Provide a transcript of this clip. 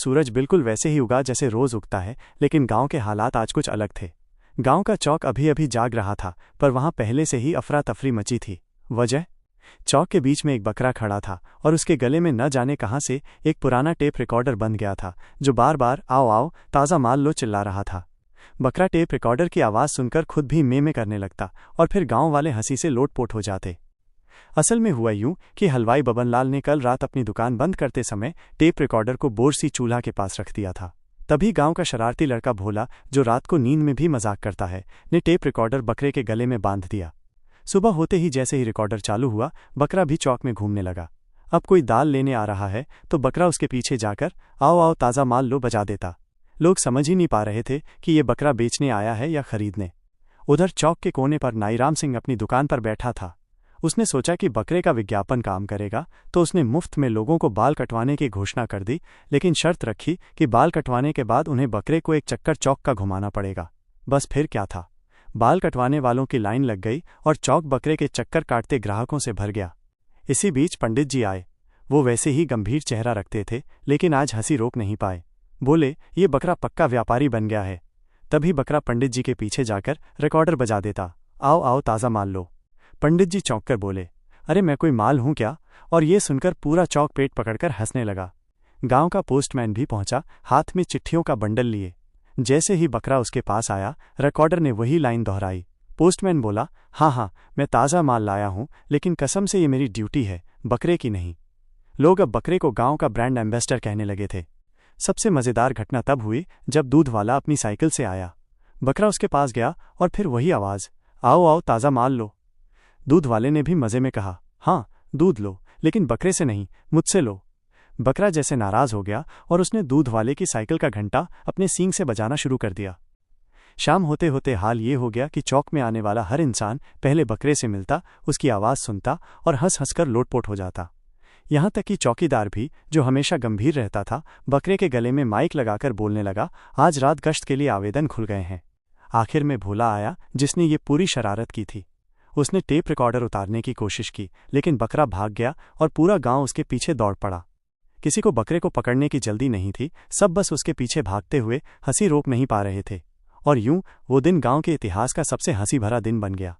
सूरज बिल्कुल वैसे ही उगा जैसे रोज उगता है, लेकिन गांव के हालात आज कुछ अलग थे। गांव का चौक अभी अभी जाग रहा था, पर वहां पहले से ही अफरा तफरी मची थी। वजह? चौक के बीच में एक बकरा खड़ा था और उसके गले में न जाने कहां से एक पुराना टेप रिकॉर्डर बंध गया था, जो बार बार आओ आओ ताज़ा माल लो चिल्ला रहा था। बकरा टेप रिकॉर्डर की आवाज़ सुनकर खुद भी में करने लगता और फिर गांव वाले हंसी से लोटपोट हो जाते। असल में हुआ यूं कि हलवाई बबनलाल ने कल रात अपनी दुकान बंद करते समय टेप रिकॉर्डर को बोरसी चूल्हा के पास रख दिया था। तभी गांव का शरारती लड़का भोला, जो रात को नींद में भी मजाक करता है, ने टेप रिकॉर्डर बकरे के गले में बांध दिया। सुबह होते ही जैसे ही रिकॉर्डर चालू हुआ, बकरा भी चौक में घूमने लगा। अब कोई दाल लेने आ रहा है तो बकरा उसके पीछे जाकर आओ आओ ताज़ा माल लो बजा देता। लोग समझ ही नहीं पा रहे थे कि ये बकरा बेचने आया है या खरीदने। उधर चौक के कोने पर नाईराम सिंह अपनी दुकान पर बैठा था। उसने सोचा कि बकरे का विज्ञापन काम करेगा, तो उसने मुफ्त में लोगों को बाल कटवाने की घोषणा कर दी, लेकिन शर्त रखी कि बाल कटवाने के बाद उन्हें बकरे को एक चक्कर चौक का घुमाना पड़ेगा। बस फिर क्या था, बाल कटवाने वालों की लाइन लग गई और चौक बकरे के चक्कर काटते ग्राहकों से भर गया। इसी बीच पंडित जी आए। वो वैसे ही गंभीर चेहरा रखते थे, लेकिन आज हंसी रोक नहीं पाए। बोले, ये बकरा पक्का व्यापारी बन गया है। तभी बकरा पंडित जी के पीछे जाकर रिकॉर्डर बजा देता, आओ आओ ताज़ा माल लो। पंडित जी चौंक कर बोले, अरे मैं कोई माल हूं क्या? और ये सुनकर पूरा चौक पेट पकड़कर हंसने लगा। गांव का पोस्टमैन भी पहुंचा, हाथ में चिट्ठियों का बंडल लिए। जैसे ही बकरा उसके पास आया, रिकॉर्डर ने वही लाइन दोहराई। पोस्टमैन बोला, हाँ, मैं ताज़ा माल लाया हूं, लेकिन कसम से ये मेरी ड्यूटी है, बकरे की नहीं। लोग अब बकरे को गांव का ब्रांड एम्बेसडर कहने लगे थे। सबसे मज़ेदार घटना तब हुई जब दूध वाला अपनी साइकिल से आया। बकरा उसके पास गया और फिर वही आवाज़, आओ आओ ताज़ा माल लो। दूध वाले ने भी मज़े में कहा, हाँ दूध लो, लेकिन बकरे से नहीं, मुझसे लो। बकरा जैसे नाराज़ हो गया और उसने दूध वाले की साइकिल का घंटा अपने सींग से बजाना शुरू कर दिया। शाम होते होते हाल ये हो गया कि चौक में आने वाला हर इंसान पहले बकरे से मिलता, उसकी आवाज़ सुनता और हंस हंसकर लोटपोट हो जाता। यहाँ तक कि चौकीदार भी, जो हमेशा गंभीर रहता था, बकरे के गले में माइक लगाकर बोलने लगा, आज रात गश्त के लिए आवेदन खुल गए हैं। आखिर में भोला आया, जिसने ये पूरी शरारत की थी। उसने टेप रिकॉर्डर उतारने की कोशिश की, लेकिन बकरा भाग गया और पूरा गांव उसके पीछे दौड़ पड़ा। किसी को बकरे को पकड़ने की जल्दी नहीं थी, सब बस उसके पीछे भागते हुए हंसी रोक नहीं पा रहे थे। और यूं वो दिन गांव के इतिहास का सबसे हंसी भरा दिन बन गया।